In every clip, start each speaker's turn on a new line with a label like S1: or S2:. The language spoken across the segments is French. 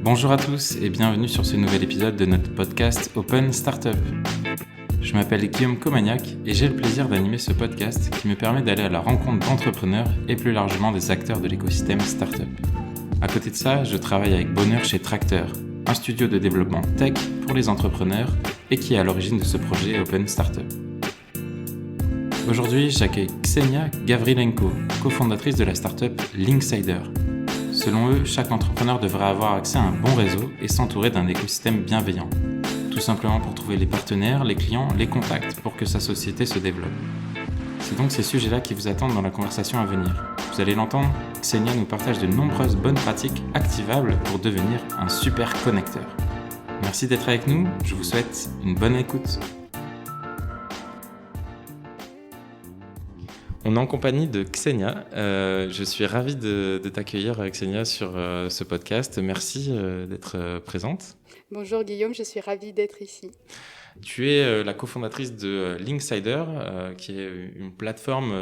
S1: Bonjour à tous et bienvenue sur ce nouvel épisode de notre podcast Open Startup. Je m'appelle Guillaume Comagnac et j'ai le plaisir d'animer ce podcast qui me permet d'aller à la rencontre d'entrepreneurs et plus largement des acteurs de l'écosystème startup. À côté de ça, je travaille avec bonheur chez Tracteur, un studio de développement tech pour les entrepreneurs et qui est à l'origine de ce projet Open Startup. Aujourd'hui, j'accueille Ksenia Gavrilenko, cofondatrice de la startup Linksider. Selon eux, chaque entrepreneur devrait avoir accès à un bon réseau et s'entourer d'un écosystème bienveillant. Tout simplement pour trouver les partenaires, les clients, les contacts pour que sa société se développe. C'est donc ces sujets-là qui vous attendent dans la conversation à venir. Vous allez l'entendre, Ksenia nous partage de nombreuses bonnes pratiques activables pour devenir un super connecteur. Merci d'être avec nous, je vous souhaite une bonne écoute. On est en compagnie de Ksenia. Je suis ravi de t'accueillir, Ksenia, sur ce podcast. Merci d'être présente.
S2: Bonjour Guillaume, je suis ravie d'être ici.
S1: Tu es la cofondatrice de Linksider, qui est une plateforme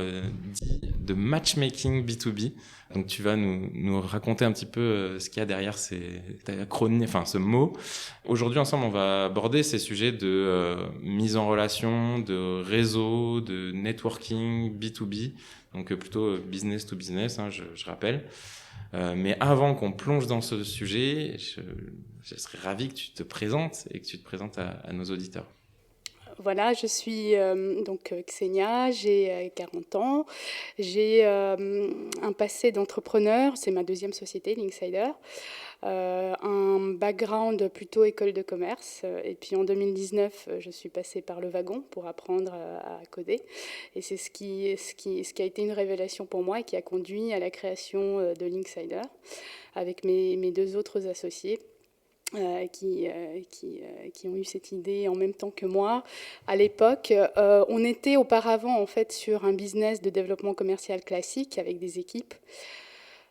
S1: de matchmaking B2B. Donc tu vas nous raconter un petit peu ce qu'il y a derrière ce mot. Aujourd'hui, ensemble, on va aborder ces sujets de mise en relation, de réseau, de networking B2B, donc plutôt business to business, je rappelle. Mais avant qu'on plonge dans ce sujet, je serais ravi que tu te présentes et que tu te présentes à nos auditeurs.
S2: Voilà, je suis donc Ksenia, j'ai 40 ans, j'ai un passé d'entrepreneur, c'est ma deuxième société, Linksider, un background plutôt école de commerce, et puis en 2019, je suis passée par le wagon pour apprendre à coder, et c'est ce qui a été une révélation pour moi et qui a conduit à la création de Linksider avec mes deux autres associés. Qui ont eu cette idée en même temps que moi. À l'époque, on était auparavant en fait sur un business de développement commercial classique avec des équipes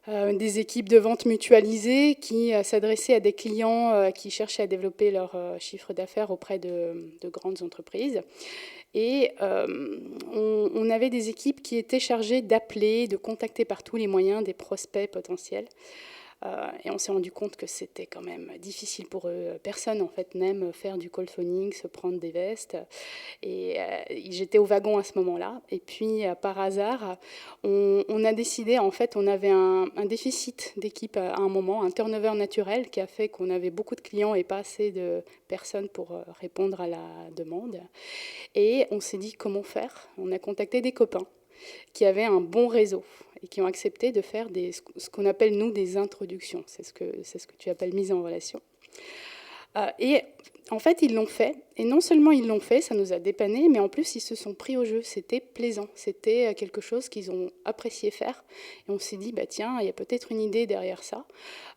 S2: de vente mutualisées qui s'adressaient à des clients qui cherchaient à développer leur chiffre d'affaires auprès de grandes entreprises. Et on avait des équipes qui étaient chargées d'appeler, de contacter par tous les moyens des prospects potentiels. Et on s'est rendu compte que c'était quand même difficile pour eux. Personne, en fait, n'aime faire du cold phoning, se prendre des vestes. Et j'étais au wagon à ce moment-là. Et puis, par hasard, on a décidé, en fait, on avait un déficit d'équipe à un moment, un turnover naturel qui a fait qu'on avait beaucoup de clients et pas assez de personnes pour répondre à la demande. Et on s'est dit comment faire. On a contacté des copains qui avaient un bon réseau et qui ont accepté de faire ce qu'on appelle, nous, des introductions. C'est ce que tu appelles mise en relation. Et en fait, ils l'ont fait. Et non seulement ils l'ont fait, ça nous a dépanné, mais en plus, ils se sont pris au jeu. C'était plaisant. C'était quelque chose qu'ils ont apprécié faire. Et on s'est dit, tiens, il y a peut-être une idée derrière ça.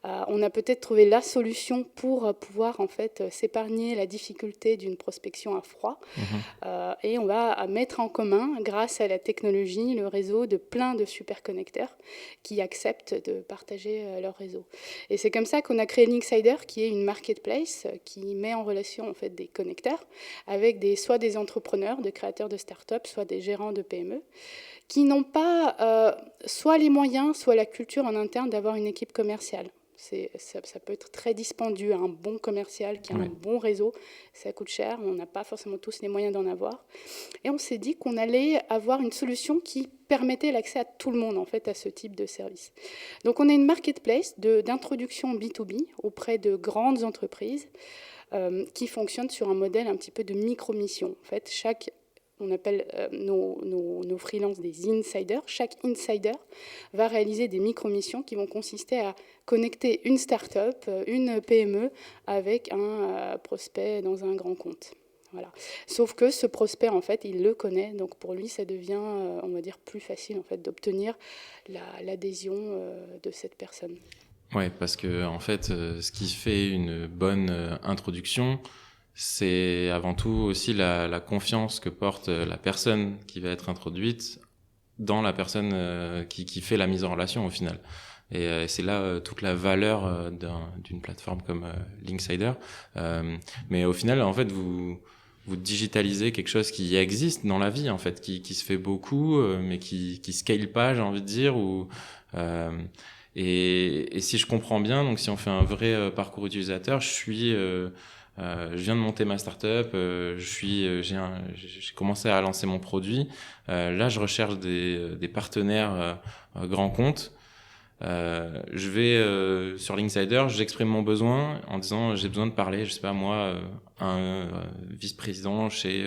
S2: On a peut-être trouvé la solution pour pouvoir, en fait, s'épargner la difficulté d'une prospection à froid. Et on va mettre en commun, grâce à la technologie, le réseau de plein de super connecteurs qui acceptent de partager leur réseau. Et c'est comme ça qu'on a créé Linksider, qui est une marketplace qui met en relation en fait des connecteurs avec soit des entrepreneurs, des créateurs de start-up, soit des gérants de PME qui n'ont pas soit les moyens, soit la culture en interne d'avoir une équipe commerciale. Ça peut être très dispendieux. Un bon commercial qui a un bon réseau, ça coûte cher. On n'a pas forcément tous les moyens d'en avoir. Et on s'est dit qu'on allait avoir une solution qui permettait l'accès à tout le monde en fait, à ce type de service. Donc on a une marketplace d'introduction B2B auprès de grandes entreprises qui fonctionne sur un modèle un petit peu de micro-mission. En fait, on appelle nos freelances des insiders. Chaque insider va réaliser des micro-missions qui vont consister à connecter une start-up, une PME avec un prospect dans un grand compte. Voilà. Sauf que ce prospect, en fait, il le connaît. Donc pour lui, ça devient, on va dire, plus facile en fait, d'obtenir l'adhésion de cette personne.
S1: Oui, parce que en fait, ce qui fait une bonne introduction, c'est avant tout aussi la confiance que porte la personne qui va être introduite dans la personne qui fait la mise en relation au final. Et c'est là toute la valeur d'une plateforme comme Linksider. Mais au final, en fait, vous digitalisez quelque chose qui existe dans la vie, en fait, qui se fait beaucoup, mais qui scale pas, j'ai envie de dire, Et si je comprends bien, donc si on fait un vrai parcours utilisateur, je viens de monter ma startup, j'ai commencé à lancer mon produit. Là, je recherche des partenaires grands comptes. Je vais sur Linksider, j'exprime mon besoin en disant j'ai besoin de parler, je sais pas moi, un vice-président chez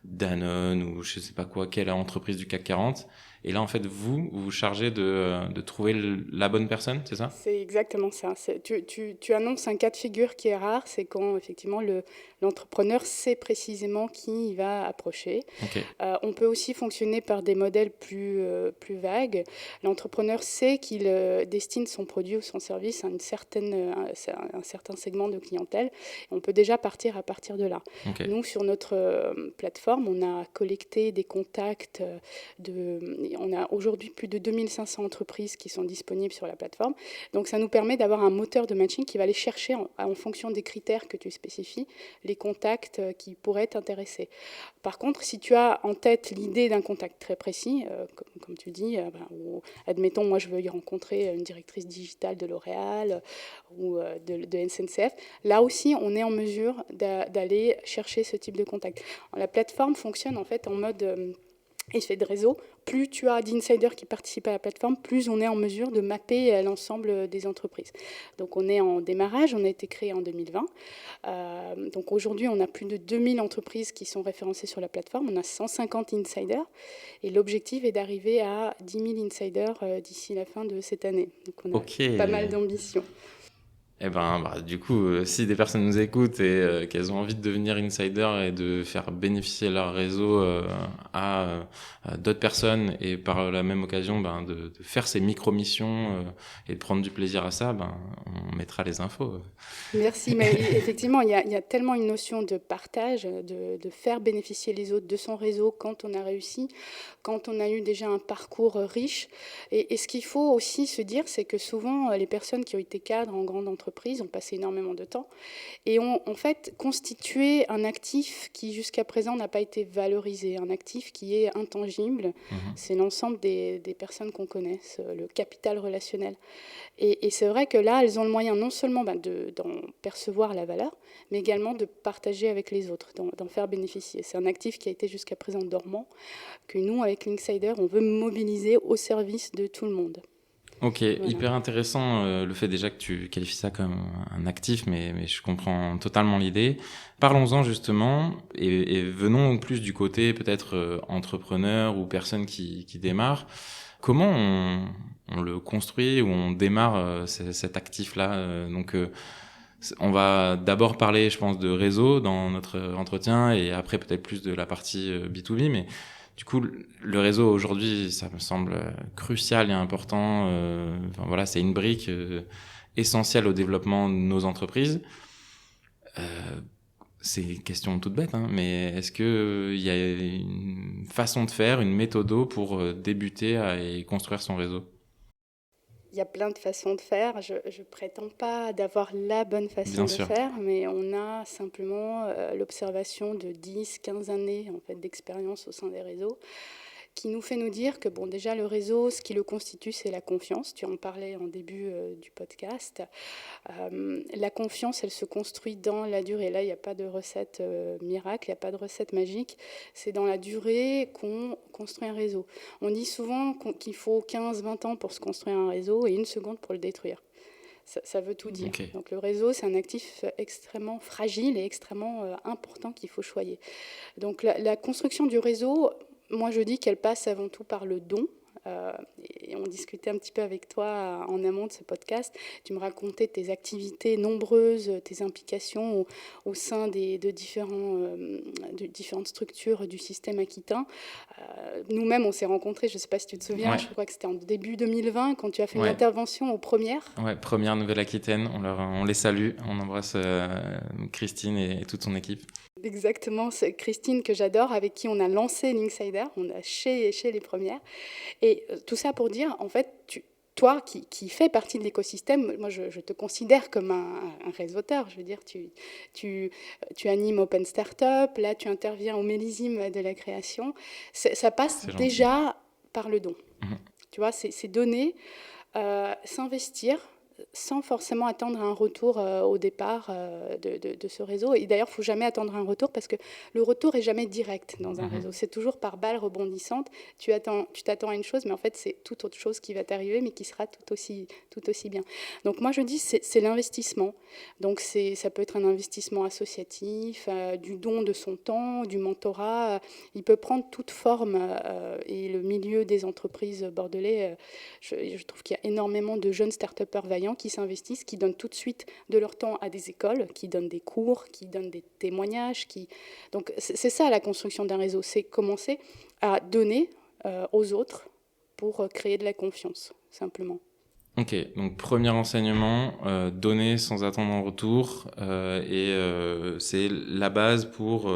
S1: Danone ou je sais pas quoi, quelle entreprise du CAC 40. Et là, en fait, vous vous chargez de trouver la bonne personne, c'est ça?
S2: C'est exactement ça. Tu annonces un cas de figure qui est rare, c'est quand effectivement l'entrepreneur sait précisément qui il va approcher.
S1: Ok.
S2: On peut aussi fonctionner par des modèles plus vagues. L'entrepreneur sait qu'il destine son produit ou son service à un certain segment de clientèle. On peut déjà partir à partir de là.
S1: Ok.
S2: Nous, sur notre plateforme, on a collecté des contacts. On a aujourd'hui plus de 2500 entreprises qui sont disponibles sur la plateforme. Donc ça nous permet d'avoir un moteur de matching qui va aller chercher en fonction des critères que tu spécifies, les contacts qui pourraient t'intéresser. Par contre, si tu as en tête l'idée d'un contact très précis, comme tu dis, ou, admettons, moi je veux y rencontrer une directrice digitale de L'Oréal ou de SNCF, là aussi on est en mesure d'aller chercher ce type de contact. La plateforme fonctionne en fait en mode effet de réseau. Plus tu as d'insiders qui participent à la plateforme, plus on est en mesure de mapper l'ensemble des entreprises. Donc on est en démarrage, on a été créé en 2020. Donc aujourd'hui, on a plus de 2000 entreprises qui sont référencées sur la plateforme. On a 150 insiders et l'objectif est d'arriver à 10 000 insiders d'ici la fin de cette année. Donc on a pas mal d'ambition.
S1: Eh ben, du coup, si des personnes nous écoutent et qu'elles ont envie de devenir insider et de faire bénéficier leur réseau à d'autres personnes et par la même occasion de faire ces micro-missions et de prendre du plaisir à ça, on mettra les infos.
S2: Merci, mais effectivement, il y a tellement une notion de partage, de faire bénéficier les autres de son réseau quand on a réussi, quand on a eu déjà un parcours riche. Et ce qu'il faut aussi se dire, c'est que souvent, les personnes qui ont été cadres en grande entreprise ont passé énormément de temps et ont en fait constitué un actif qui jusqu'à présent n'a pas été valorisé, un actif qui est intangible. C'est l'ensemble des personnes qu'on connaît, le capital relationnel. Et c'est vrai que là, elles ont le moyen non seulement d'en percevoir la valeur, mais également de partager avec les autres, d'en faire bénéficier. C'est un actif qui a été jusqu'à présent dormant, que nous, avec Linksider, on veut mobiliser au service de tout le monde.
S1: Ok, voilà. Hyper intéressant le fait déjà que tu qualifies ça comme un actif, mais je comprends totalement l'idée. Parlons-en justement et venons plus du côté peut-être entrepreneur ou personne qui démarre. Comment on le construit ou on démarre cet actif-là donc on va d'abord parler, je pense, de réseau dans notre entretien et après peut-être plus de la partie B2B, mais du coup, le réseau aujourd'hui, ça me semble crucial et important. Enfin, voilà, c'est une brique essentielle au développement de nos entreprises. C'est une question toute bête, hein, mais est-ce que il y a une façon de faire, une méthode pour débuter et construire son réseau?
S2: Il y a plein de façons de faire. Je ne prétends pas d'avoir la bonne façon de faire, mais on a simplement l'observation de 10, 15 années en fait, d'expérience au sein des réseaux qui nous fait nous dire que bon, déjà le réseau, ce qui le constitue, c'est la confiance. Tu en parlais en début du podcast. La confiance, elle se construit dans la durée. Là, il n'y a pas de recette miracle, il n'y a pas de recette magique. C'est dans la durée qu'on construit un réseau. On dit souvent qu'il faut 15-20 ans pour se construire un réseau et 1 seconde pour le détruire. Ça veut tout dire. Okay. Donc le réseau, c'est un actif extrêmement fragile et extrêmement important qu'il faut choyer. Donc la construction du réseau, moi je dis qu'elle passe avant tout par le don. Et on discutait un petit peu avec toi en amont de ce podcast. Tu me racontais tes activités nombreuses, tes implications au sein de différentes structures du système aquitain. Nous-mêmes, on s'est rencontrés, je ne sais pas si tu te souviens, je crois que c'était en début 2020 quand tu as fait une intervention aux Premières.
S1: Ouais, Première Nouvelle-Aquitaine, on les salue, on embrasse Christine et toute son équipe.
S2: Exactement, c'est Christine que j'adore, avec qui on a lancé Linksider, on a chez les Premières. Et tout ça pour dire, en fait, toi qui fais partie de l'écosystème, moi je te considère comme un réseauteur. Je veux dire, tu animes Open Startup, là tu interviens au millésime de la création. Ça passe déjà par le don. Tu vois, c'est donné. S'investir sans forcément attendre un retour au départ de ce réseau. Et d'ailleurs, il ne faut jamais attendre un retour parce que le retour est jamais direct dans un réseau. C'est toujours par balle rebondissante. Tu t'attends à une chose, mais en fait, c'est toute autre chose qui va t'arriver, mais qui sera tout aussi bien. Donc moi, je dis, c'est l'investissement. Donc ça peut être un investissement associatif, du don de son temps, du mentorat. Il peut prendre toute forme. Et le milieu des entreprises bordelais, je trouve qu'il y a énormément de jeunes start-upers vaillants qui s'investissent, qui donnent tout de suite de leur temps à des écoles, qui donnent des cours, qui donnent des témoignages. Donc c'est ça la construction d'un réseau, c'est commencer à donner aux autres pour créer de la confiance, simplement.
S1: Ok, donc premier enseignement, donner sans attendre un retour, c'est la base pour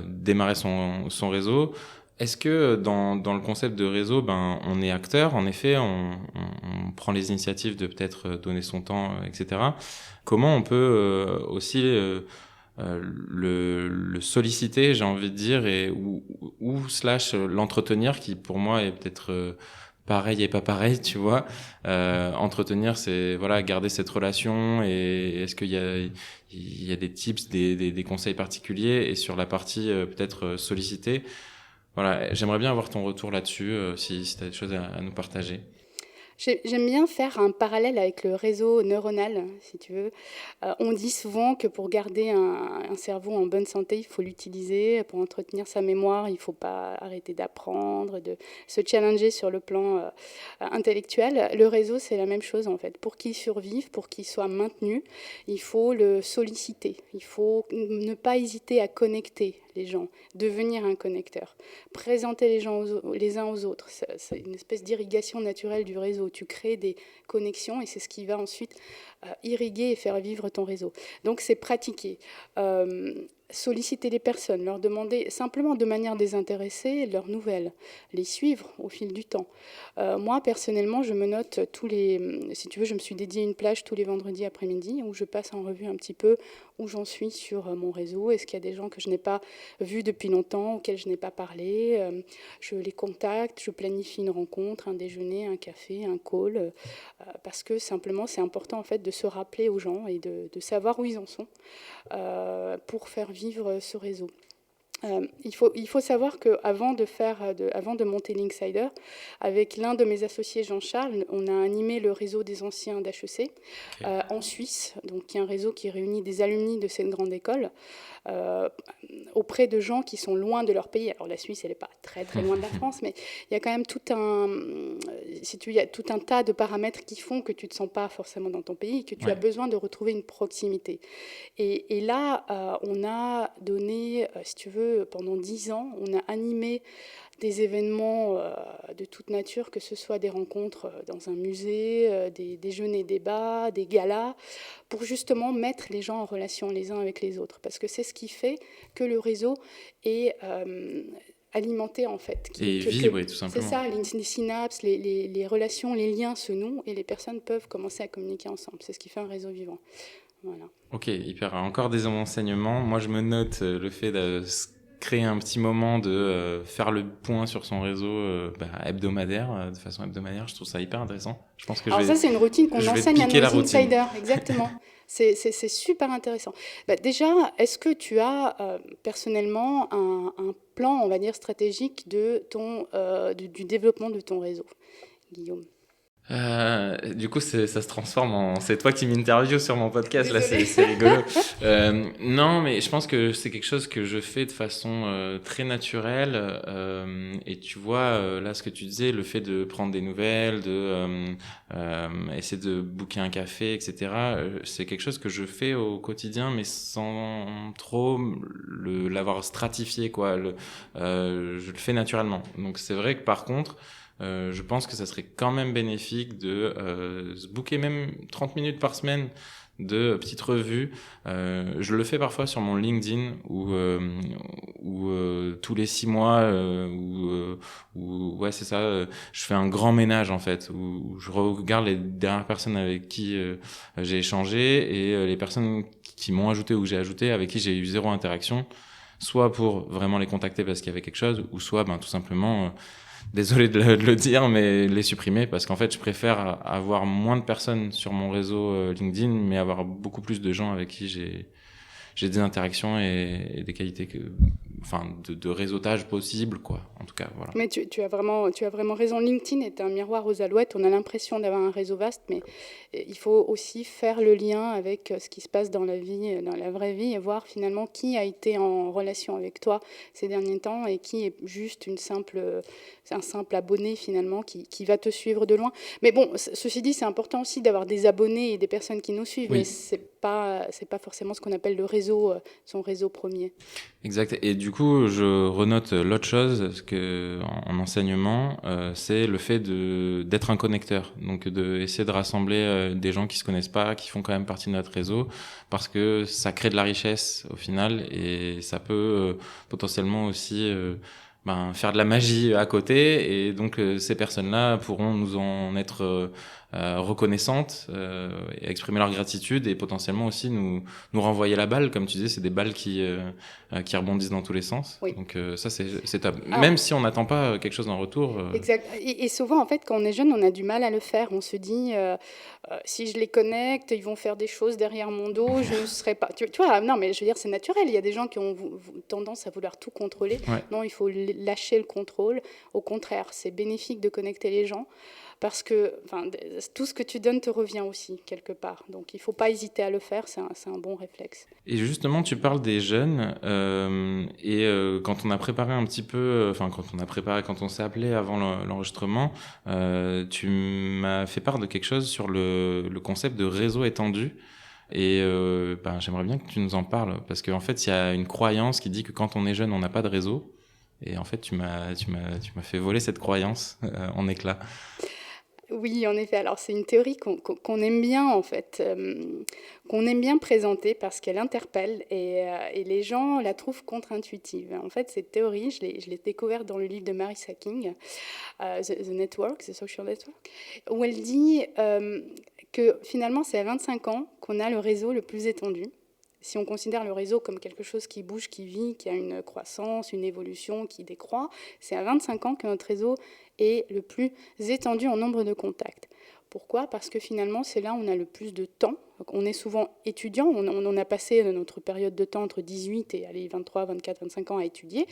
S1: démarrer son réseau. Est-ce que dans le concept de réseau, on est acteur, en effet, on prend les initiatives de peut-être donner son temps, etc. Comment on peut aussi le solliciter, j'ai envie de dire, ou slash l'entretenir, qui pour moi est peut-être pareil et pas pareil, tu vois. Entretenir, c'est voilà, garder cette relation. Et est-ce qu'il y a des tips, des conseils particuliers, et sur la partie peut-être solliciter. Voilà, j'aimerais bien avoir ton retour là-dessus, si tu as des choses à nous partager.
S2: J'aime bien faire un parallèle avec le réseau neuronal, si tu veux. On dit souvent que pour garder un cerveau en bonne santé, il faut l'utiliser. Pour entretenir sa mémoire, il ne faut pas arrêter d'apprendre, de se challenger sur le plan intellectuel. Le réseau, c'est la même chose en fait. Pour qu'il survive, pour qu'il soit maintenu, il faut le solliciter. Il faut ne pas hésiter à connecter les gens, devenir un connecteur, présenter les gens les uns aux autres. C'est une espèce d'irrigation naturelle du réseau. Tu crées des connexions et c'est ce qui va ensuite irriguer et faire vivre ton réseau. Donc c'est pratiquer. Solliciter les personnes, leur demander simplement de manière désintéressée leurs nouvelles, les suivre au fil du temps. Moi, personnellement, je me note si tu veux, je me suis dédié une plage tous les vendredis après-midi où je passe en revue un petit peu où j'en suis sur mon réseau. Est-ce qu'il y a des gens que je n'ai pas vus depuis longtemps, auxquels je n'ai pas parlé? Je les contacte, je planifie une rencontre, un déjeuner, un café, un call, parce que simplement, c'est important en fait de se rappeler aux gens et de savoir où ils en sont pour faire vivre ce réseau. Il faut savoir qu'avant de monter Linksider, avec l'un de mes associés, Jean-Charles, on a animé le réseau des anciens d'HEC en Suisse, donc qui est un réseau qui réunit des alumni de cette grande école auprès de gens qui sont loin de leur pays. Alors la Suisse, elle n'est pas très très loin de la France, mais il y a quand même il y a tout un tas de paramètres qui font que tu ne te sens pas forcément dans ton pays, que tu as besoin de retrouver une proximité. Et là, on a donné, si tu veux, pendant 10 ans, on a animé des événements de toute nature, que ce soit des rencontres dans un musée, des déjeuners débats, des galas, pour justement mettre les gens en relation les uns avec les autres. Parce que c'est ce qui fait que le réseau est alimenté, en fait.
S1: Et vibre, tout simplement.
S2: C'est ça, les synapses, les relations, les liens se nouent et les personnes peuvent commencer à communiquer ensemble. C'est ce qui fait un réseau vivant. Voilà.
S1: Ok, hyper. Encore des enseignements. Moi, je me note le fait de créer un petit moment de faire le point sur son réseau hebdomadaire, de façon hebdomadaire. Je trouve ça hyper intéressant. Je pense que
S2: Alors ça, c'est une routine qu'on enseigne à nos insiders. Exactement. C'est super intéressant. Déjà, est-ce que tu as personnellement un plan, on va dire, stratégique du développement de ton réseau, Guillaume?
S1: Du coup, ça se transforme en c'est toi qui m'interviews sur mon podcast. Désolée. Là, c'est rigolo. Non, mais je pense que c'est quelque chose que je fais de façon très naturelle. Et tu vois, là, ce que tu disais, le fait de prendre des nouvelles, de essayer de booker un café, etc. C'est quelque chose que je fais au quotidien, mais sans trop l'avoir stratifié, quoi. Je le fais naturellement. Donc, c'est vrai que par contre, je pense que ça serait quand même bénéfique de se booker même 30 minutes par semaine de petites revues. Je le fais parfois sur mon LinkedIn où tous les 6 mois ouais, c'est ça, je fais un grand ménage en fait, où je regarde les dernières personnes avec qui j'ai échangé et les personnes qui m'ont ajouté ou que j'ai ajouté, avec qui j'ai eu 0 interaction, soit pour vraiment les contacter parce qu'il y avait quelque chose, ou soit tout simplement désolé de le dire, mais les supprimer parce qu'en fait, je préfère avoir moins de personnes sur mon réseau LinkedIn, mais avoir beaucoup plus de gens avec qui j'ai des interactions et des qualités de réseautage possible, quoi. En tout cas, voilà.
S2: Mais tu as vraiment raison. LinkedIn est un miroir aux alouettes. On a l'impression d'avoir un réseau vaste, mais il faut aussi faire le lien avec ce qui se passe dans la vie, dans la vraie vie, et voir finalement qui a été en relation avec toi ces derniers temps et qui est juste un simple abonné finalement qui va te suivre de loin. Mais bon, ceci dit, c'est important aussi d'avoir des abonnés et des personnes qui nous suivent,
S1: Oui.
S2: mais c'est pas forcément ce qu'on appelle le réseau, son réseau premier.
S1: Exact. Et du coup, je renote l'autre chose parce que en enseignement, c'est le fait d'être un connecteur. Donc, essayer de rassembler des gens qui se connaissent pas, qui font quand même partie de notre réseau, parce que ça crée de la richesse au final et ça peut potentiellement aussi faire de la magie à côté. Et donc, ces personnes-là pourront nous en être reconnaissantes et exprimer leur gratitude et potentiellement aussi nous renvoyer la balle. Comme tu disais, c'est des balles qui rebondissent dans tous les sens.
S2: Oui.
S1: Donc ça, c'est top.
S2: Ah.
S1: Même si on n'attend pas quelque chose en retour.
S2: Exact. Et souvent, en fait, quand on est jeune, on a du mal à le faire. On se dit, si je les connecte, ils vont faire des choses derrière mon dos, je ne serai pas... Tu vois, non, mais je veux dire, c'est naturel. Il y a des gens qui ont tendance à vouloir tout contrôler.
S1: Ouais.
S2: Non, il faut lâcher le contrôle. Au contraire, c'est bénéfique de connecter les gens parce que tout ce que tu donnes te revient aussi, quelque part. Donc, il ne faut pas hésiter à le faire. C'est un bon réflexe.
S1: Et justement, tu parles des jeunes quand on a préparé un petit peu, quand on s'est appelé avant l'enregistrement, tu m'as fait part de quelque chose sur le concept de réseau étendu. Et j'aimerais bien que tu nous en parles parce qu'en fait, il y a une croyance qui dit que quand on est jeune, on n'a pas de réseau. Et en fait, tu m'as fait voler cette croyance en éclats.
S2: Oui, en effet. Alors, c'est une théorie qu'on aime bien, en fait, qu'on aime bien présenter parce qu'elle interpelle et les gens la trouvent contre-intuitive. En fait, cette théorie, je l'ai découverte dans le livre de Marissa King, The Network, The Social Network, où elle dit que finalement, c'est à 25 ans qu'on a le réseau le plus étendu. Si on considère le réseau comme quelque chose qui bouge, qui vit, qui a une croissance, une évolution, qui décroît, c'est à 25 ans que notre réseau est le plus étendu en nombre de contacts. Pourquoi ? Parce que finalement, c'est là où on a le plus de temps. Donc, on est souvent étudiant, on a passé notre période de temps entre 18 et 23, 24, 25 ans à étudier.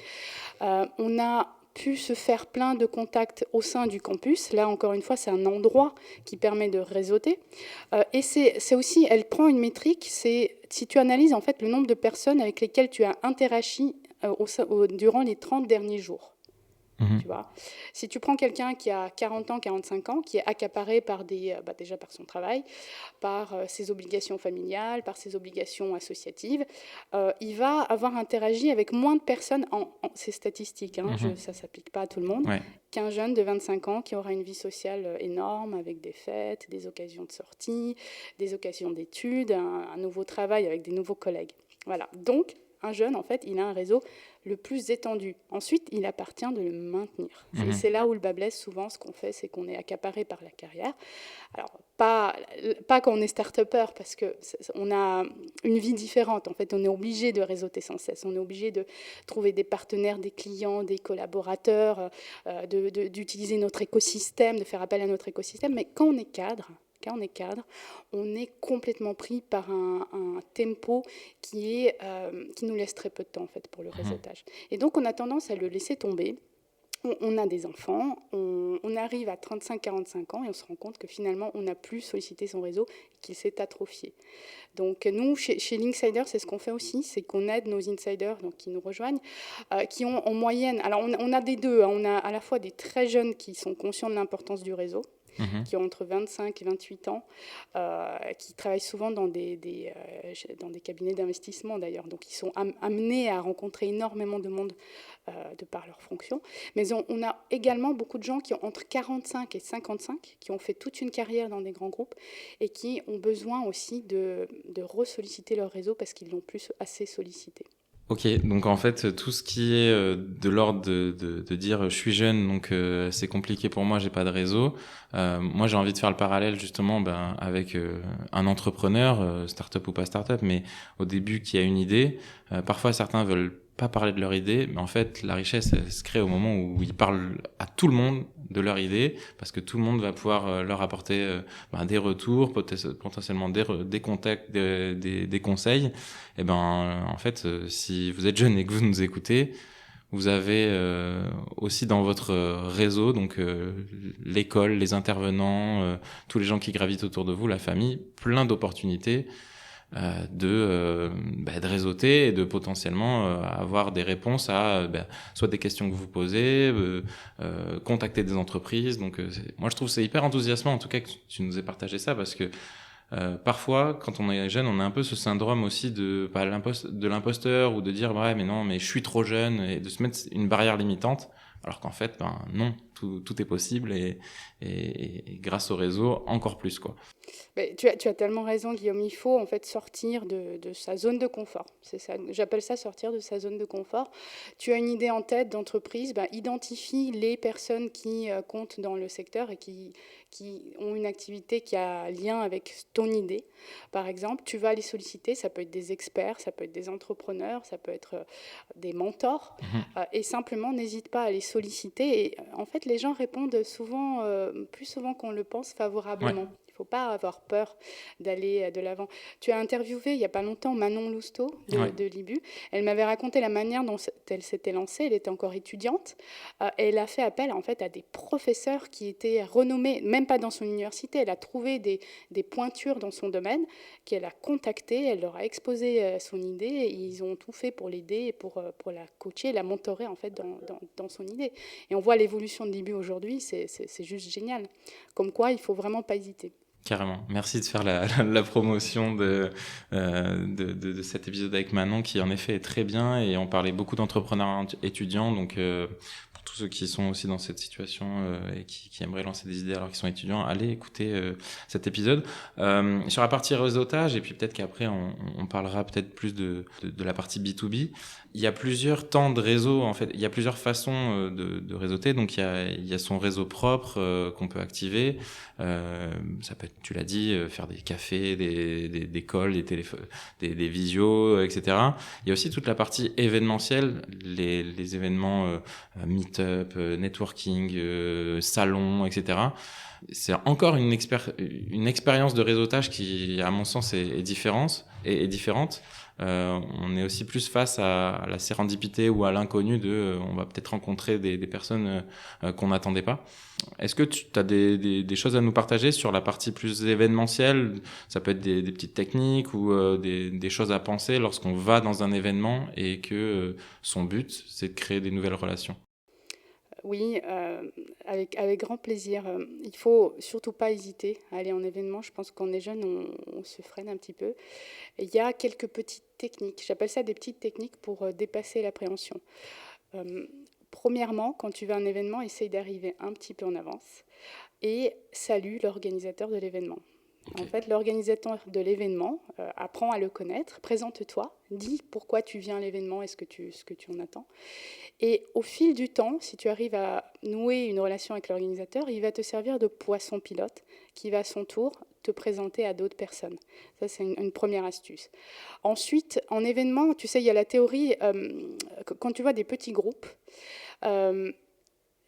S2: On a pu se faire plein de contacts au sein du campus. Là, encore une fois, c'est un endroit qui permet de réseauter. Et c'est aussi, elle prend une métrique, c'est si tu analyses en fait le nombre de personnes avec lesquelles tu as interagi durant les 30 derniers jours. Tu vois. Si tu prends quelqu'un qui a 40 ans, 45 ans, qui est accaparé par déjà par son travail, par ses obligations familiales, par ses obligations associatives, il va avoir interagi avec moins de personnes, c'est statistique, ça ne s'applique pas à tout le monde, qu'un jeune de 25 ans qui aura une vie sociale énorme, avec des fêtes, des occasions de sortie, des occasions d'études, un nouveau travail avec des nouveaux collègues. Voilà, donc un jeune, en fait, il a un réseau le plus étendu. Ensuite, il appartient de le maintenir. Et c'est là où le bas blesse souvent. Ce qu'on fait, c'est qu'on est accaparé par la carrière. Alors, pas quand on est start-upper, parce qu'on a une vie différente. En fait, on est obligé de réseauter sans cesse. On est obligé de trouver des partenaires, des clients, des collaborateurs, d'utiliser notre écosystème, de faire appel à notre écosystème. Mais quand on est cadre, on est complètement pris par un tempo qui nous laisse très peu de temps en fait, pour le réseautage. Et donc on a tendance à le laisser tomber. On a des enfants, on arrive à 35-45 ans et on se rend compte que finalement on n'a plus sollicité son réseau et qu'il s'est atrophié. Donc nous, chez Linksider, c'est ce qu'on fait aussi, c'est qu'on aide nos insiders donc, qui nous rejoignent, qui ont en moyenne, alors on a des deux, on a à la fois des très jeunes qui sont conscients de l'importance du réseau, qui ont entre 25 et 28 ans, qui travaillent souvent dans des cabinets d'investissement d'ailleurs. Donc ils sont amenés à rencontrer énormément de monde de par leur fonction. Mais on a également beaucoup de gens qui ont entre 45 et 55, qui ont fait toute une carrière dans des grands groupes et qui ont besoin aussi de ressolliciter leur réseau parce qu'ils l'ont plus assez sollicité.
S1: Ok, donc en fait, tout ce qui est de l'ordre de dire je suis jeune, donc c'est compliqué pour moi, j'ai pas de réseau. Moi, j'ai envie de faire le parallèle justement avec un entrepreneur, start-up ou pas start-up, mais au début qui a une idée. Parfois, certains veulent pas parler de leur idée, mais en fait, la richesse, elle se crée au moment où ils parlent à tout le monde de leur idée, parce que tout le monde va pouvoir leur apporter des retours, potentiellement des contacts, des conseils. Et en fait, si vous êtes jeune et que vous nous écoutez, vous avez aussi dans votre réseau, donc l'école, les intervenants, tous les gens qui gravitent autour de vous, la famille, plein d'opportunités de réseauter et de potentiellement avoir des réponses à soit des questions que vous posez, contacter des entreprises. Donc moi je trouve que c'est hyper enthousiasmant en tout cas que tu nous aies partagé ça, parce que parfois quand on est jeune on a un peu ce syndrome aussi de l'imposteur, ou de dire ouais mais non mais je suis trop jeune, et de se mettre une barrière limitante, alors qu'en fait non, tout est possible, et grâce au réseau encore plus quoi.
S2: Mais tu as tellement raison, Guillaume. Il faut en fait sortir de sa zone de confort. C'est ça, j'appelle ça sortir de sa zone de confort. Tu as une idée en tête d'entreprise, identifie les personnes qui comptent dans le secteur et qui ont une activité qui a lien avec ton idée. Par exemple, tu vas les solliciter. Ça peut être des experts, ça peut être des entrepreneurs, ça peut être des mentors. Et simplement, n'hésite pas à les solliciter. Et en fait, les gens répondent souvent, plus souvent qu'on le pense, favorablement. Ouais. Il ne faut pas avoir peur d'aller de l'avant. Tu as interviewé il n'y a pas longtemps Manon Lousteau de Libu. Elle m'avait raconté la manière dont elle s'était lancée. Elle était encore étudiante. Elle a fait appel en fait à des professeurs qui étaient renommés, même pas dans son université. Elle a trouvé des pointures dans son domaine qu'elle a contactées. Elle leur a exposé son idée. Et ils ont tout fait pour l'aider et pour la coacher, la mentorer en fait dans son idée. Et on voit l'évolution de Libu aujourd'hui. C'est juste génial. Comme quoi, il ne faut vraiment pas hésiter.
S1: Carrément. Merci de faire la promotion de cet épisode avec Manon, qui en effet est très bien, et on parlait beaucoup d'entrepreneurs étudiants, donc pour tous ceux qui sont aussi dans cette situation et qui aimeraient lancer des idées alors qu'ils sont étudiants, allez écouter cet épisode. Sur la partie réseautage, et puis peut-être qu'après on parlera peut-être plus de la partie B2B. Il y a plusieurs temps de réseau, en fait. Il y a plusieurs façons de réseauter. Donc il y a son réseau propre qu'on peut activer. Ça peut être, tu l'as dit, faire des cafés, des calls, des visios, etc. Il y a aussi toute la partie événementielle, les événements meet-up, networking, salons, etc. C'est encore une expérience de réseautage qui, à mon sens, est différente. On est aussi plus face à la sérendipité ou à l'inconnu on va peut-être rencontrer des personnes qu'on n'attendait pas. Est-ce que tu as des choses à nous partager sur la partie plus événementielle? Ça peut être des petites techniques ou des choses à penser lorsqu'on va dans un événement et que son but, c'est de créer des nouvelles relations.
S2: Oui, avec grand plaisir. Il ne faut surtout pas hésiter à aller en événement. Je pense qu'on est jeune, on se freine un petit peu. Et il y a quelques petites techniques. J'appelle ça des petites techniques pour dépasser l'appréhension. Premièrement, quand tu vas à un événement, essaye d'arriver un petit peu en avance et salue l'organisateur de l'événement. Okay. En fait, l'organisateur de l'événement apprend à le connaître, présente-toi, dis pourquoi tu viens à l'événement et ce que tu en attends. Et au fil du temps, si tu arrives à nouer une relation avec l'organisateur, il va te servir de poisson pilote qui va à son tour te présenter à d'autres personnes. Ça, c'est une première astuce. Ensuite, en événement, tu sais, il y a la théorie, quand tu vois des petits groupes,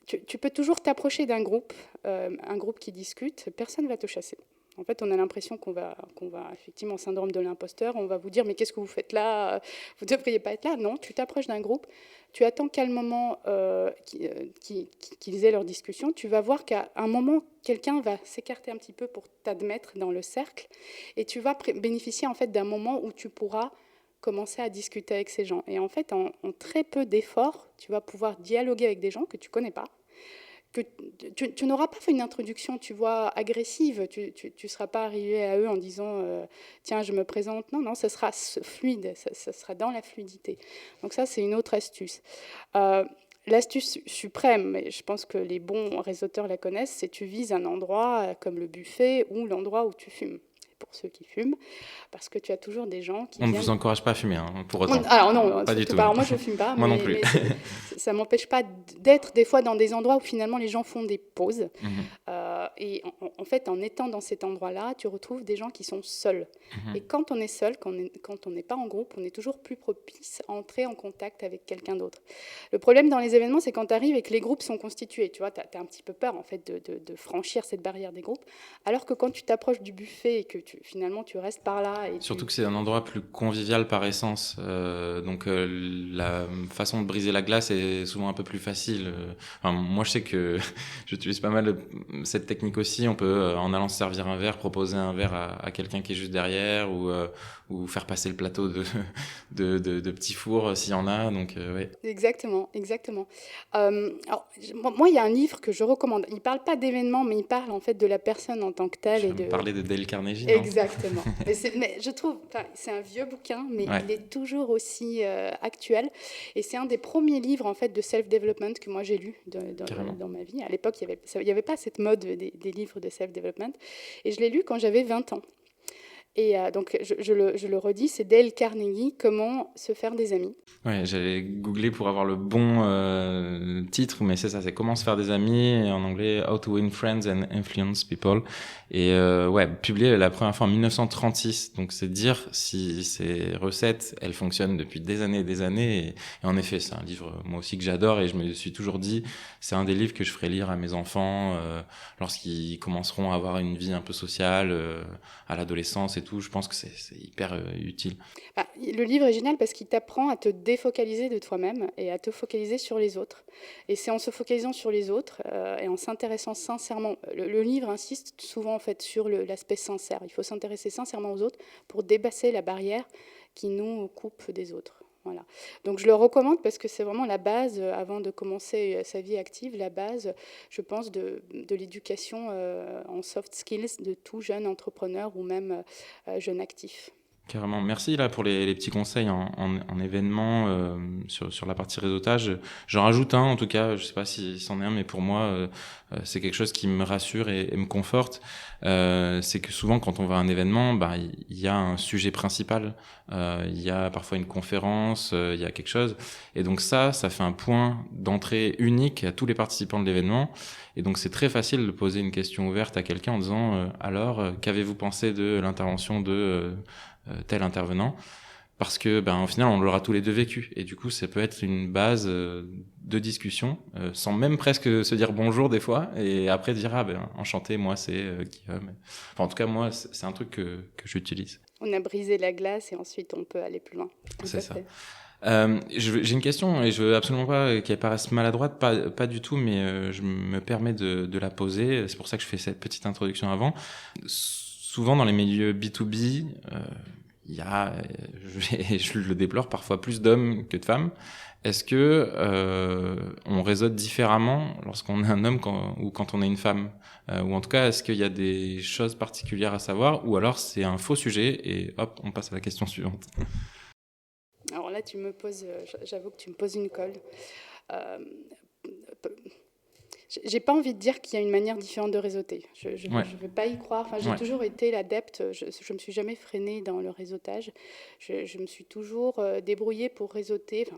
S2: tu peux toujours t'approcher d'un groupe, un groupe qui discute, personne ne va te chasser. En fait, on a l'impression qu'on va effectivement, syndrome de l'imposteur, on va vous dire « mais qu'est-ce que vous faites là ? Vous ne devriez pas être là ». Non, tu t'approches d'un groupe, tu attends calmement qu'ils aient leur discussion, tu vas voir qu'à un moment, quelqu'un va s'écarter un petit peu pour t'admettre dans le cercle, et tu vas bénéficier en fait d'un moment où tu pourras commencer à discuter avec ces gens. Et en fait, en très peu d'efforts, tu vas pouvoir dialoguer avec des gens que tu ne connais pas, que tu n'auras pas fait une introduction, tu vois, agressive, tu ne seras pas arrivé à eux en disant tiens, je me présente. Non, non, ça sera fluide, ça sera dans la fluidité. Donc ça, c'est une autre astuce. L'astuce suprême, et je pense que les bons réseauteurs la connaissent, c'est tu vises un endroit comme le buffet ou l'endroit où tu fumes. Pour ceux qui fument, parce que tu as toujours des gens qui...
S1: On ne vous encourage pas à fumer, pour autant.
S2: Alors non,
S1: pas du tout.
S2: Moi, je ne fume pas.
S1: Moi non plus.
S2: Ça ne m'empêche pas d'être des fois dans des endroits où finalement les gens font des pauses. Et en fait, en étant dans cet endroit-là, tu retrouves des gens qui sont seuls. Et quand on est seul, quand on n'est pas en groupe, on est toujours plus propice à entrer en contact avec quelqu'un d'autre. Le problème dans les événements, c'est quand tu arrives et que les groupes sont constitués. Tu vois, tu as un petit peu peur en fait, de franchir cette barrière des groupes. Alors que quand tu t'approches du buffet et que finalement tu restes par là...
S1: Surtout que c'est un endroit plus convivial par essence. Donc la façon de briser la glace est souvent un peu plus facile. Enfin, moi, je sais que j'utilise pas mal cette technique aussi. On peut, en allant se servir un verre, proposer un verre à quelqu'un qui est juste derrière ou faire passer le plateau de petits fours s'il y en a. Donc, ouais.
S2: Exactement. Alors, moi, il y a un livre que je recommande. Il ne parle pas d'événements, mais il parle en fait de la personne en tant que telle.
S1: Je vais me parler de Dale Carnegie, non?
S2: Exactement. Mais je trouve, c'est un vieux bouquin, mais il est toujours aussi actuel. Et c'est un des premiers livres en fait de self-development que moi j'ai lu dans ma vie. À l'époque, il y avait pas cette mode des livres de self-development. Et je l'ai lu quand j'avais 20 ans. Et donc, je le redis, c'est Dale Carnegie, Comment se faire des amis.
S1: Ouais, j'allais googler pour avoir le bon titre, mais c'est ça, c'est Comment se faire des amis, et en anglais How to win friends and influence people. Et ouais, publié la première fois en 1936, donc c'est dire si ces recettes, elles fonctionnent depuis des années et des années. Et en effet, c'est un livre, moi aussi, que j'adore, et je me suis toujours dit, c'est un des livres que je ferai lire à mes enfants lorsqu'ils commenceront à avoir une vie un peu sociale, à l'adolescence et tout. Je pense que c'est hyper utile.
S2: Le livre est génial parce qu'il t'apprend à te défocaliser de toi-même et à te focaliser sur les autres. Et c'est en se focalisant sur les autres et en s'intéressant sincèrement. Le livre insiste souvent en fait sur l'aspect sincère. Il faut s'intéresser sincèrement aux autres pour dépasser la barrière qui nous coupe des autres. Voilà. Donc je le recommande parce que c'est vraiment la base, avant de commencer sa vie active, la base, je pense, de l'éducation en soft skills de tout jeune entrepreneur ou même jeune actif.
S1: Carrément. Merci là pour les petits conseils en événement sur la partie réseautage. J'en rajoute un en tout cas, je sais pas si c'en est un, mais pour moi c'est quelque chose qui me rassure et me conforte. C'est que souvent quand on va à un événement, bah il y a un sujet principal, il y a parfois une conférence, il y a quelque chose, et donc ça fait un point d'entrée unique à tous les participants de l'événement. Et donc c'est très facile de poser une question ouverte à quelqu'un en disant alors qu'avez-vous pensé de l'intervention de tel intervenant, parce que au final on l'aura tous les deux vécu, et du coup ça peut être une base de discussion sans même presque se dire bonjour des fois, et après dire enchanté, moi c'est Guillaume. Enfin, en tout cas moi c'est un truc que j'utilise.
S2: On a brisé la glace et ensuite on peut aller plus loin.
S1: C'est ça. J'ai une question, et je veux absolument pas qu'elle paraisse maladroite, pas du tout, mais je me permets de la poser. C'est pour ça que je fais cette petite introduction avant. Souvent dans les milieux B2B, il y a, je le déplore, parfois plus d'hommes que de femmes. Est-ce que on réseaute différemment lorsqu'on est un homme ou quand on est une femme, ou en tout cas est-ce qu'il y a des choses particulières à savoir, ou alors c'est un faux sujet et hop, on passe à la question suivante.
S2: Alors là, j'avoue que tu me poses une colle. J'ai pas envie de dire qu'il y a une manière différente de réseauter. Je veux pas y croire. Enfin, j'ai toujours été l'adepte. Je me suis jamais freinée dans le réseautage. Je me suis toujours débrouillée pour réseauter,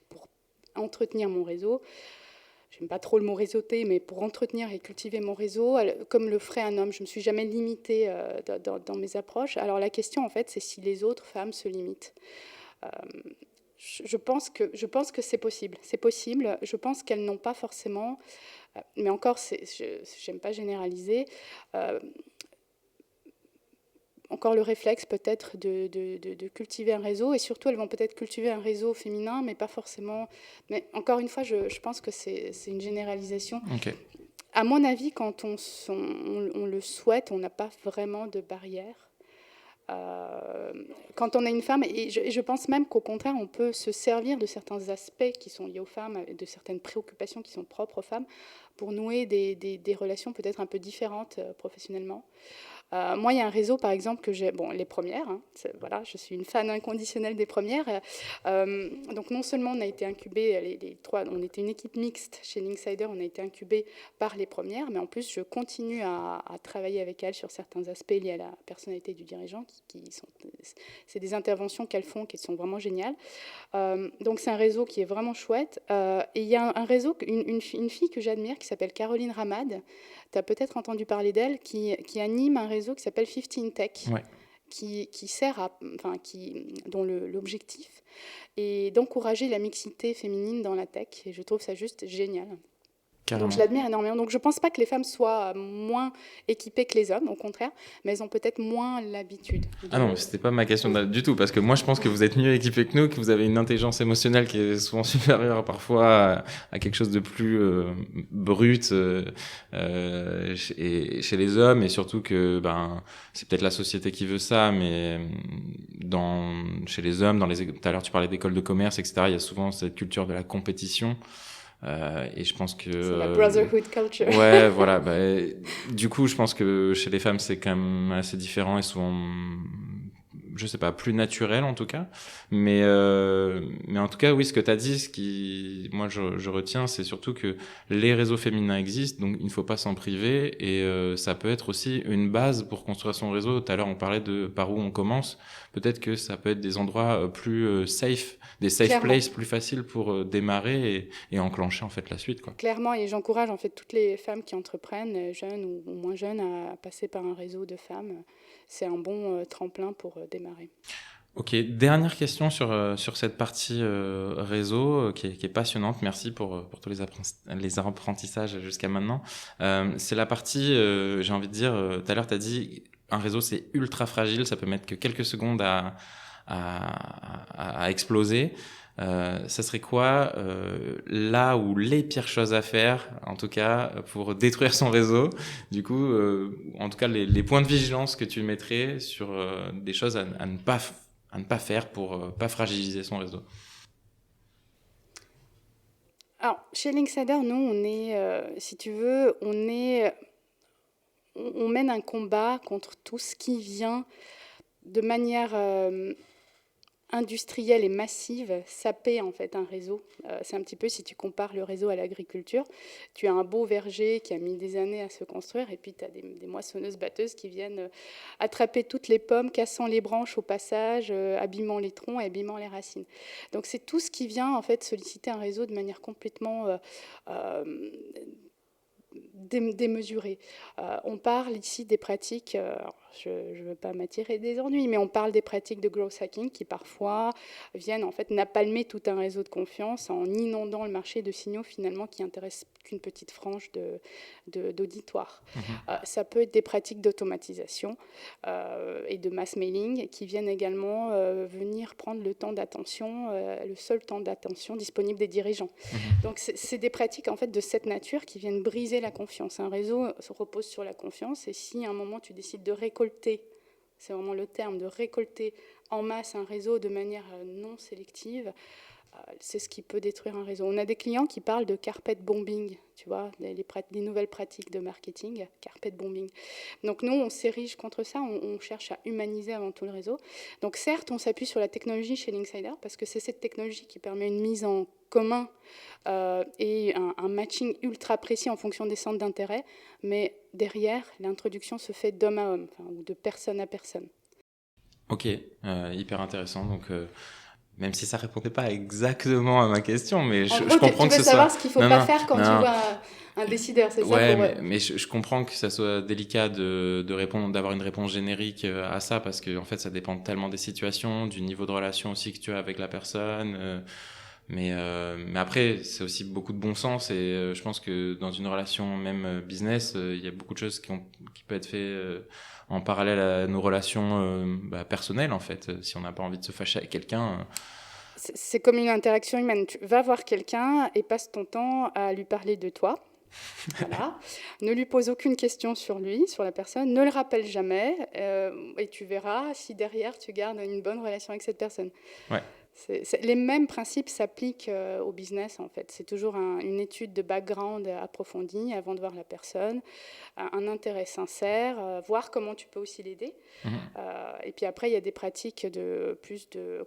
S2: pour entretenir mon réseau. J'aime pas trop le mot réseauter, mais pour entretenir et cultiver mon réseau, comme le ferait un homme. Je me suis jamais limitée dans mes approches. Alors la question, en fait, c'est si les autres femmes se limitent. Je pense que c'est possible. C'est possible. Je pense qu'elles n'ont pas forcément, mais encore, je n'aime pas généraliser, encore le réflexe peut-être de cultiver un réseau, et surtout elles vont peut-être cultiver un réseau féminin, mais pas forcément. Mais encore une fois, je pense que c'est une généralisation.
S1: Okay.
S2: À mon avis, quand on le souhaite, on n'a pas vraiment de barrière. Quand on est une femme, et je pense même qu'au contraire, on peut se servir de certains aspects qui sont liés aux femmes, de certaines préoccupations qui sont propres aux femmes, pour nouer des relations peut-être un peu différentes professionnellement. Moi, il y a un réseau, par exemple, que j'ai... Bon, les premières, hein, voilà, je suis une fan inconditionnelle des premières. Donc, non seulement on a été incubés, les trois, on était une équipe mixte chez Linksider, on a été incubés par les premières, mais en plus, je continue à travailler avec elles sur certains aspects liés à la personnalité du dirigeant, c'est des interventions qu'elles font qui sont vraiment géniales. Donc, c'est un réseau qui est vraiment chouette. Et il y a un réseau, une fille que j'admire qui s'appelle Caroline Ramad. Tu as peut-être entendu parler d'elle, qui anime un réseau qui s'appelle 15 Tech,
S1: Ouais,
S2: qui sert à, enfin, dont l'objectif est d'encourager la mixité féminine dans la tech. Et je trouve ça juste génial. Donc je
S1: carrément.
S2: l'admire énormément. Donc je ne pense pas que les femmes soient moins équipées que les hommes, au contraire, mais elles ont peut-être moins l'habitude
S1: Ah non, c'était pas ma question
S2: Oui.
S1: du tout, parce que moi je pense que vous êtes mieux équipés que nous, que vous avez une intelligence émotionnelle qui est souvent supérieure parfois à quelque chose de plus brut chez les hommes, et surtout que c'est peut-être la société qui veut ça, mais chez les hommes, tout à l'heure tu parlais d'écoles de commerce, etc., il y a souvent cette culture de la compétition. Et je pense que
S2: C'est la brotherhood culture.
S1: ouais, voilà. Du coup, je pense que chez les femmes, c'est quand même assez différent et souvent, je sais pas, plus naturel en tout cas. Mais en tout cas, oui, ce que tu as dit, ce qui, moi, je retiens, c'est surtout que les réseaux féminins existent, donc il ne faut pas s'en priver. Et ça peut être aussi une base pour construire son réseau. Tout à l'heure, on parlait de par où on commence. Peut-être que ça peut être des endroits plus safe, des safe
S2: Clairement.
S1: places plus faciles pour démarrer et enclencher en fait la suite, quoi.
S2: Clairement, et j'encourage en fait toutes les femmes qui entreprennent, jeunes ou moins jeunes, à passer par un réseau de femmes. C'est un bon tremplin pour démarrer.
S1: Ok, dernière question sur cette partie réseau qui est passionnante. Merci pour tous les apprentissages jusqu'à maintenant. C'est la partie, j'ai envie de dire, tout à l'heure tu as dit, un réseau c'est ultra fragile, ça peut mettre que quelques secondes à exploser. Ça serait quoi là où les pires choses à faire, en tout cas pour détruire son réseau, du coup, en tout cas les points de vigilance que tu mettrais sur des choses à ne pas faire pour pas fragiliser son réseau.
S2: Alors, chez Linksider, nous, on est, si tu veux, on mène un combat contre tout ce qui vient de manière industrielle et massive saper en fait un réseau. C'est un petit peu si tu compares le réseau à l'agriculture. Tu as un beau verger qui a mis des années à se construire et puis tu as des moissonneuses-batteuses qui viennent attraper toutes les pommes, cassant les branches au passage, abîmant les troncs et abîmant les racines. Donc c'est tout ce qui vient en fait solliciter un réseau de manière complètement démesurée. On parle ici des pratiques, je ne veux pas m'attirer des ennuis, mais on parle des pratiques de growth hacking qui parfois viennent en fait napalmer tout un réseau de confiance en inondant le marché de signaux finalement qui intéressent qu'une petite frange d'auditoire. Ça peut être des pratiques d'automatisation et de mass mailing qui viennent également venir prendre le temps d'attention, le seul temps d'attention disponible des dirigeants. Donc c'est des pratiques en fait de cette nature qui viennent briser la confiance. Un réseau se repose sur la confiance et si à un moment tu décides de récolter, c'est vraiment le terme, de récolter en masse un réseau de manière non sélective, c'est ce qui peut détruire un réseau. On a des clients qui parlent de carpet bombing, tu vois, les nouvelles pratiques de marketing, carpet bombing. Donc nous, on s'érige contre ça, on cherche à humaniser avant tout le réseau. Donc certes, on s'appuie sur la technologie chez Linksider, parce que c'est cette technologie qui permet une mise en commun et un matching ultra précis en fonction des centres d'intérêt, mais derrière, l'introduction se fait d'homme à homme, ou de personne à personne.
S1: Ok, hyper intéressant. Donc même si ça répondait pas exactement à ma question, mais je comprends que ce soit...
S2: Tu veux savoir ce qu'il ne faut pas faire quand tu vois un décideur, c'est
S1: ouais,
S2: ça pour...
S1: mais je comprends que ça soit délicat de répondre, d'avoir une réponse générique à ça, parce que en fait, ça dépend tellement des situations, du niveau de relation aussi que tu as avec la personne. Mais après, c'est aussi beaucoup de bon sens et je pense que dans une relation même business, il y a beaucoup de choses qui peuvent être faites en parallèle à nos relations personnelles en fait. Si on n'a pas envie de se fâcher avec quelqu'un.
S2: C'est comme une interaction humaine. Tu vas voir quelqu'un et passe ton temps à lui parler de toi. Voilà. Ne lui pose aucune question sur lui, sur la personne. Ne le rappelle jamais et tu verras si derrière tu gardes une bonne relation avec cette personne.
S1: Ouais.
S2: Les mêmes principes s'appliquent au business, en fait. C'est toujours une étude de background approfondie avant de voir la personne, un intérêt sincère, voir comment tu peux aussi l'aider. Et puis après, il y a des pratiques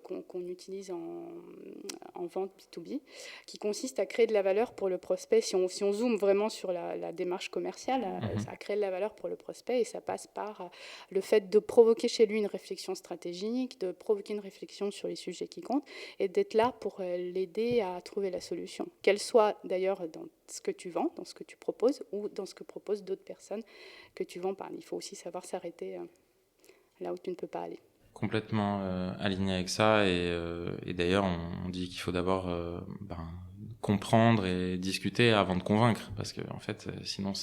S2: qu'on utilise en vente B2B qui consistent à créer de la valeur pour le prospect. Si on zoome vraiment sur la démarche commerciale, ça crée de la valeur pour le prospect et ça passe par le fait de provoquer chez lui une réflexion stratégique, de provoquer une réflexion sur les sujets qui comptent et d'être là pour l'aider à trouver la solution. Qu'elle soit d'ailleurs dans ce que tu vends, dans ce que tu proposes ou dans ce que proposent d'autres personnes que tu vends par. Il faut aussi savoir s'arrêter là où tu ne peux pas aller.
S1: Complètement aligné avec ça et d'ailleurs on dit qu'il faut d'abord comprendre et discuter avant de convaincre parce que en fait sinon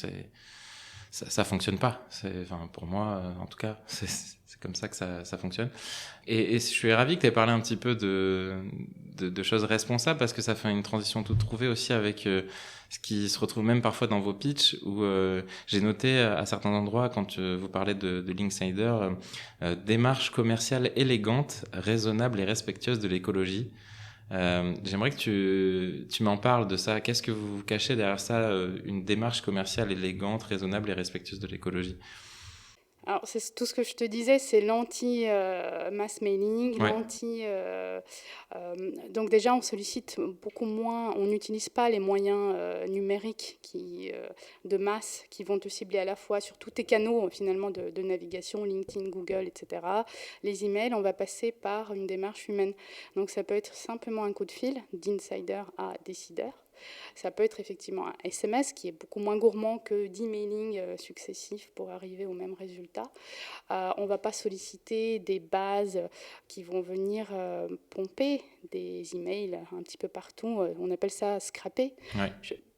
S1: ça fonctionne pas. Enfin pour moi en tout cas c'est comme ça que ça fonctionne. Et je suis ravi que tu aies parlé un petit peu de choses responsables parce que ça fait une transition toute trouvée aussi avec ce qui se retrouve même parfois dans vos pitchs où j'ai noté à certains endroits quand vous parlez de Linksider démarche commerciale élégante, raisonnable et respectueuse de l'écologie. J'aimerais que tu m'en parles de ça. Qu'est-ce que vous cachez derrière ça, une démarche commerciale élégante, raisonnable et respectueuse de l'écologie?
S2: Alors, c'est tout ce que je te disais, c'est l'anti-mass mailing,
S1: Ouais.
S2: donc déjà, on sollicite beaucoup moins, on n'utilise pas les moyens numériques de masse qui vont te cibler à la fois sur tous tes canaux finalement de navigation, LinkedIn, Google, etc. Les emails, on va passer par une démarche humaine. Donc ça peut être simplement un coup de fil d'insider à décideur. Ça peut être effectivement un SMS qui est beaucoup moins gourmand que d'emailing successifs pour arriver au même résultat. On ne va pas solliciter des bases qui vont venir pomper des emails un petit peu partout. On appelle ça scraper.
S1: Ouais.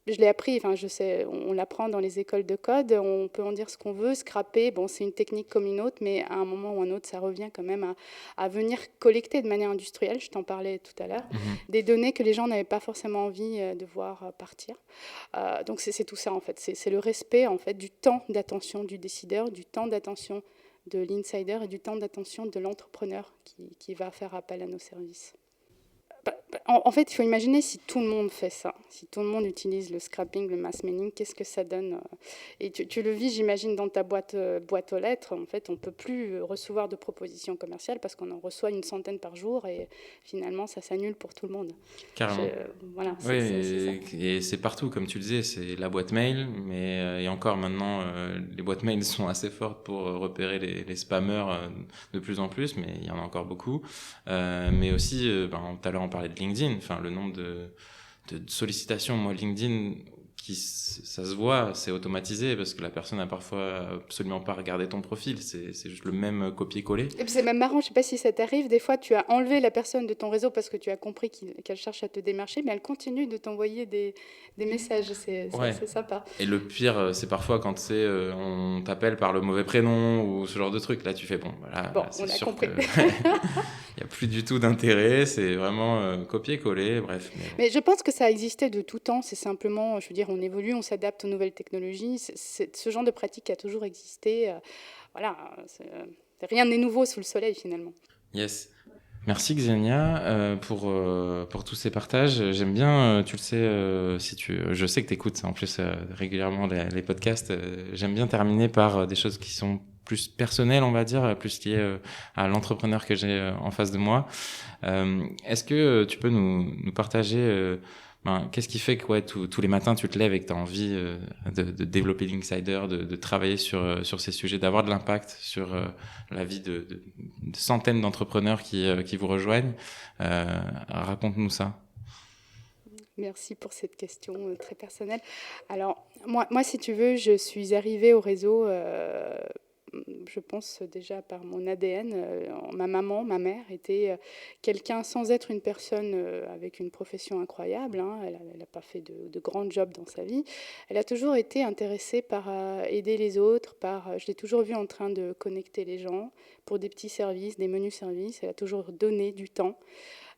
S2: Je l'ai appris, enfin, je sais, on l'apprend dans les écoles de code, on peut en dire ce qu'on veut, scraper, bon, c'est une technique comme une autre, mais à un moment ou un autre, ça revient quand même à venir collecter de manière industrielle, je t'en parlais tout à l'heure, des données que les gens n'avaient pas forcément envie de voir partir. Donc c'est tout ça en fait, c'est le respect en fait du temps d'attention du décideur, du temps d'attention de l'insider et du temps d'attention de l'entrepreneur qui va faire appel à nos services. En fait, il faut imaginer si tout le monde fait ça, si tout le monde utilise le scrapping, le mass mailing, qu'est-ce que ça donne? Et tu le vis, j'imagine, dans ta boîte aux lettres. En fait, on ne peut plus recevoir de propositions commerciales parce qu'on en reçoit une centaine par jour et finalement, ça s'annule pour tout le monde.
S1: Carrément.
S2: Voilà,
S1: Oui,
S2: c'est ça.
S1: et c'est partout, comme tu le disais, c'est la boîte mail, mais et encore maintenant, les boîtes mail sont assez fortes pour repérer les spammers de plus en plus, mais il y en a encore beaucoup. Mais aussi, tout à l'heure on parlait de LinkedIn, enfin le nombre de sollicitations, moi LinkedIn, ça se voit, c'est automatisé parce que la personne a parfois absolument pas regardé ton profil, c'est juste le même copier-coller.
S2: Et puis c'est même marrant, je ne sais pas si ça t'arrive, des fois tu as enlevé la personne de ton réseau parce que tu as compris qu'elle cherche à te démarcher, mais elle continue de t'envoyer des messages, c'est
S1: Ouais.
S2: assez sympa.
S1: Et le pire, c'est parfois quand on t'appelle par le mauvais prénom ou ce genre de truc. Là, tu fais bon, voilà,
S2: Bon,
S1: c'est
S2: on a
S1: sûr
S2: compris.
S1: il y a plus du tout d'intérêt. C'est vraiment copier-coller, bref.
S2: Mais je pense que ça a existé de tout temps. C'est simplement, je veux dire, on évolue, on s'adapte aux nouvelles technologies. Ce genre de pratique a toujours existé. Voilà, rien n'est nouveau sous le soleil finalement.
S1: Yes. Merci Xenia pour tous ces partages. J'aime bien, tu le sais, je sais que tu écoutes en plus régulièrement les podcasts. J'aime bien terminer par des choses qui sont plus personnelles, on va dire, plus liées à l'entrepreneur que j'ai en face de moi. Est-ce que tu peux nous partager qu'est-ce qui fait que ouais, tous les matins tu te lèves et que tu as envie de développer Linksider, de travailler sur ces sujets, d'avoir de l'impact sur la vie de centaines d'entrepreneurs qui vous rejoignent. Raconte-nous ça.
S2: Merci pour cette question très personnelle. Alors, moi, si tu veux, je suis arrivée au réseau, je pense déjà par mon ADN. Ma maman, ma mère, était quelqu'un sans être une personne avec une profession incroyable. Hein. Elle n'a pas fait de grands jobs dans sa vie. Elle a toujours été intéressée par aider les autres. Je l'ai toujours vue en train de connecter les gens pour des petits services, des menus services. Elle a toujours donné du temps.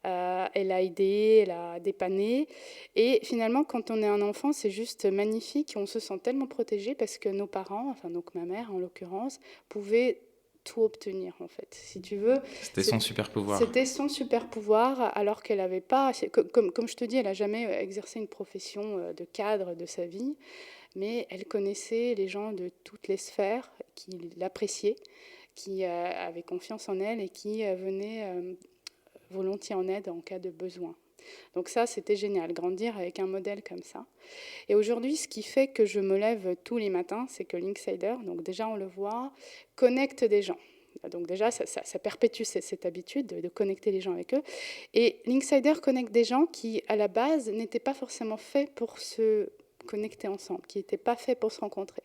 S2: Elle a aidé, elle a dépanné. Et finalement, quand on est un enfant, c'est juste magnifique. On se sent tellement protégé parce que nos parents, enfin donc ma mère en l'occurrence, pouvaient tout obtenir, en fait. Si tu veux,
S1: C'était son super pouvoir.
S2: c'était son super pouvoir, alors qu'elle n'avait pas, comme je te dis, elle n'a jamais exercé une profession de cadre de sa vie, mais elle connaissait les gens de toutes les sphères qui l'appréciaient, qui avaient confiance en elle et qui venaient volontiers en aide en cas de besoin. Donc ça, c'était génial, grandir avec un modèle comme ça. Et aujourd'hui, ce qui fait que je me lève tous les matins, c'est que Linksider, donc déjà on le voit, connecte des gens. Donc déjà, ça perpétue cette habitude de connecter les gens avec eux. Et Linksider connecte des gens qui, à la base, n'étaient pas forcément faits pour se connecter ensemble, qui n'étaient pas faits pour se rencontrer,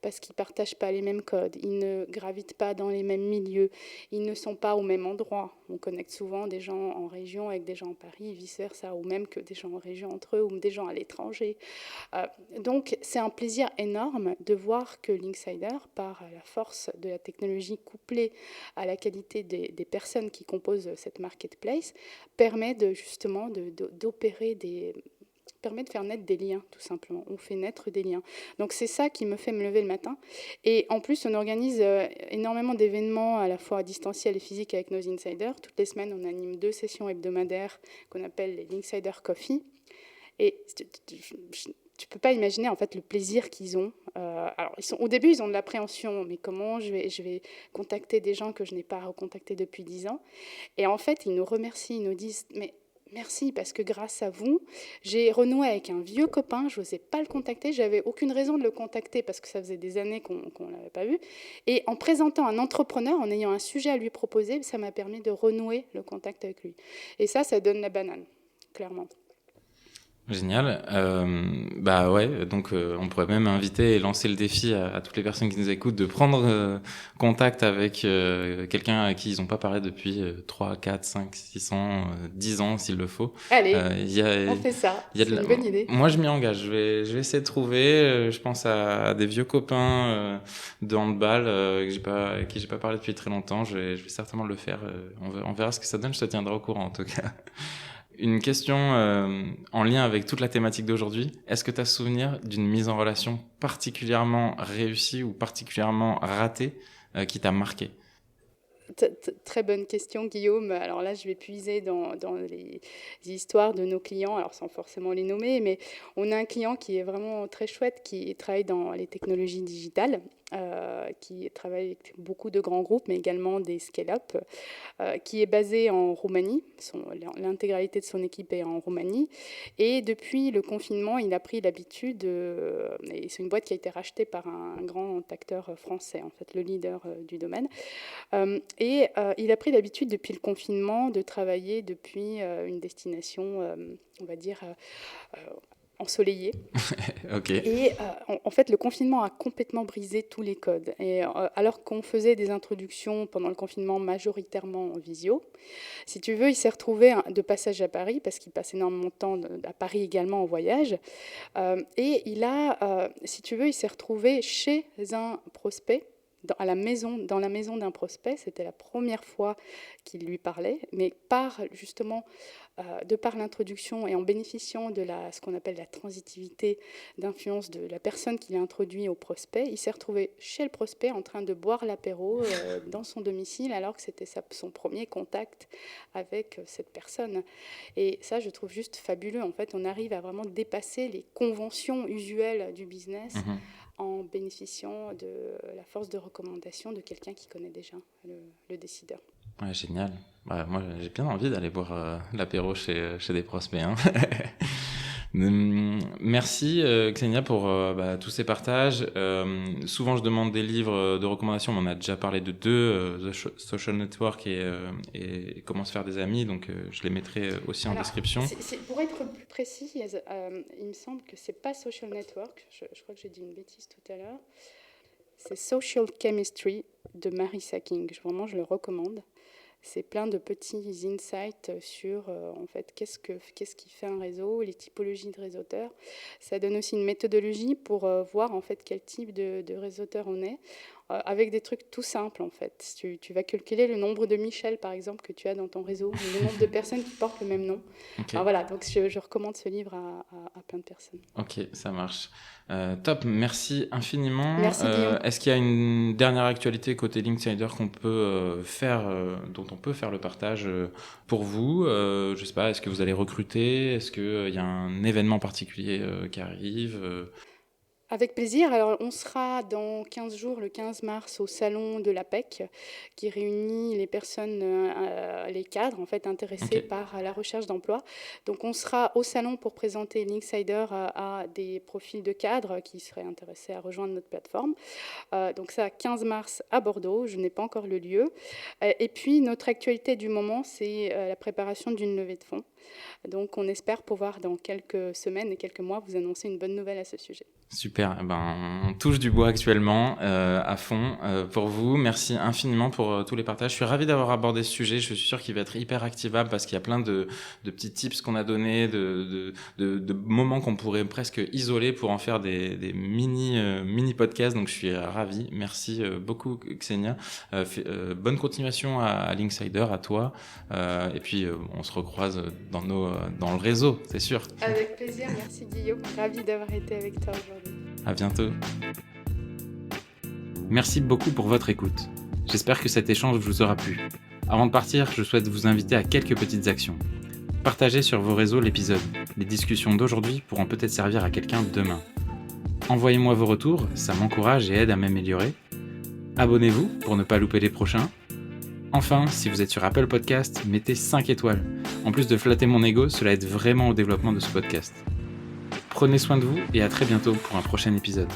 S2: parce qu'ils ne partagent pas les mêmes codes, ils ne gravitent pas dans les mêmes milieux, ils ne sont pas au même endroit. On connecte souvent des gens en région avec des gens en Paris, vice-versa, ou même que des gens en région entre eux, ou des gens à l'étranger. Donc c'est un plaisir énorme de voir que Linksider, par la force de la technologie couplée à la qualité des personnes qui composent cette marketplace, permet justement d'opérer permet de faire naître des liens, tout simplement. On fait naître des liens. Donc c'est ça qui me fait me lever le matin. Et en plus, on organise énormément d'événements, à la fois distanciels et physiques, avec nos insiders. Toutes les semaines, on anime 2 sessions hebdomadaires qu'on appelle les Linksider Coffee. Et tu peux pas imaginer en fait le plaisir qu'ils ont. Alors au début ils ont de l'appréhension, mais comment je vais contacter des gens que je n'ai pas recontactés depuis 10 ans. Et en fait ils nous remercient, ils nous disent mais merci parce que grâce à vous, j'ai renoué avec un vieux copain, je n'osais pas le contacter, j'avais aucune raison de le contacter parce que ça faisait des années qu'on ne l'avait pas vu. Et en présentant un entrepreneur, en ayant un sujet à lui proposer, ça m'a permis de renouer le contact avec lui. Et ça donne la banane, clairement.
S1: Génial. Bah ouais, donc on pourrait même inviter et lancer le défi à toutes les personnes qui nous écoutent de prendre contact avec quelqu'un à qui ils n'ont pas parlé depuis 3, 4, 5, 6 ans, 10 ans s'il le faut.
S2: Allez, on fait ça, c'est une bonne idée.
S1: Moi je m'y engage, je vais essayer de trouver, je pense à des vieux copains de handball à qui j'ai pas parlé depuis très longtemps, je vais certainement le faire, on verra ce que ça donne, je te tiendrai au courant en tout cas. Une question en lien avec toute la thématique d'aujourd'hui. Est-ce que tu as souvenir d'une mise en relation particulièrement réussie ou particulièrement ratée qui t'a marqué ?
S2: Très bonne question, Guillaume. Alors là, je vais puiser dans les histoires de nos clients, alors sans forcément les nommer, mais on a un client qui est vraiment très chouette, qui travaille dans les technologies digitales, qui travaille avec beaucoup de grands groupes, mais également des scale-up, qui est basé en Roumanie. L'intégralité de son équipe est en Roumanie. Et depuis le confinement, il a pris l'habitude, et c'est une boîte qui a été rachetée par un grand acteur français, en fait, le leader du domaine. Et il a pris l'habitude depuis le confinement de travailler depuis une destination, on va dire, ensoleillée.
S1: Ok.
S2: Et en fait, le confinement a complètement brisé tous les codes. Et alors qu'on faisait des introductions pendant le confinement majoritairement en visio, si tu veux, il s'est retrouvé de passage à Paris, parce qu'il passe énormément de temps à Paris également en voyage. Et si tu veux, il s'est retrouvé chez un prospect, dans la maison d'un prospect. C'était la première fois qu'il lui parlait, mais de par l'introduction et en bénéficiant de ce qu'on appelle la transitivité d'influence de la personne qui l'a introduit au prospect, il s'est retrouvé chez le prospect en train de boire l'apéro dans son domicile, alors que c'était son premier contact avec cette personne. Et ça, je trouve juste fabuleux. En fait, on arrive à vraiment dépasser les conventions usuelles du business en bénéficiant de la force de recommandation de quelqu'un qui connaît déjà le décideur.
S1: Ouais, génial. Ouais, moi, j'ai bien envie d'aller boire l'apéro chez des prospects. Hein. Merci Xenia pour tous ces partages. Souvent je demande des livres de recommandations, mais on a déjà parlé de 2, The Social Network et Comment se faire des amis, donc je les mettrai aussi en description.
S2: Pour être plus précis, il me semble que c'est pas Social Network, je crois que j'ai dit une bêtise tout à l'heure. C'est Social Chemistry de Marisa King. Vraiment, je le recommande. C'est plein de petits insights sur en fait qu'est-ce qui fait un réseau, les typologies de réseauteurs. Ça donne aussi une méthodologie pour voir en fait quel type de réseauteur on est. avec des trucs tout simples, en fait. Tu vas calculer le nombre de Michel, par exemple, que tu as dans ton réseau, le nombre de personnes qui portent le même nom.
S1: Ok.
S2: Alors voilà, donc je recommande ce livre à plein de personnes.
S1: Ok, ça marche. Top, merci infiniment.
S2: Merci, Guillaume.
S1: Est-ce qu'il y a une dernière actualité côté Linksider qu'on peut faire, dont on peut faire le partage pour vous? Je sais pas, est-ce que vous allez recruter? Est-ce qu'il y a un événement particulier qui arrive?
S2: Avec plaisir. Alors, on sera dans 15 jours, le 15 mars, au salon de l'APEC, qui réunit les personnes, les cadres, en fait, intéressés
S1: Ok.
S2: par la recherche d'emploi. Donc, on sera au salon pour présenter Linksider à des profils de cadres qui seraient intéressés à rejoindre notre plateforme. Donc, ça, 15 mars à Bordeaux. Je n'ai pas encore le lieu. Et puis, notre actualité du moment, c'est la préparation d'une levée de fonds. Donc, on espère pouvoir, dans quelques semaines et quelques mois, vous annoncer une bonne nouvelle à ce sujet.
S1: Super, eh ben, on touche du bois actuellement à fond pour vous. Merci infiniment pour tous les partages. Je suis ravi d'avoir abordé ce sujet. Je suis sûr qu'il va être hyper activable parce qu'il y a plein de petits tips qu'on a donnés, de moments qu'on pourrait presque isoler pour en faire des mini podcasts. Donc je suis ravi. Merci beaucoup Xenia. Bonne continuation à Linksider, à toi. Et puis on se recroise dans le réseau, c'est sûr.
S2: Avec plaisir, merci Guillaume. Ravi d'avoir été avec toi aujourd'hui.
S1: À bientôt. Merci beaucoup pour votre écoute. J'espère que cet échange vous aura plu. Avant de partir, je souhaite vous inviter à quelques petites actions. Partagez sur vos réseaux l'épisode. Les discussions d'aujourd'hui pourront peut-être servir à quelqu'un demain. Envoyez-moi vos retours, ça m'encourage et aide à m'améliorer. Abonnez-vous pour ne pas louper les prochains. Enfin, si vous êtes sur Apple Podcast, mettez 5 étoiles. En plus de flatter mon ego, cela aide vraiment au développement de ce podcast. Prenez soin de vous et à très bientôt pour un prochain épisode.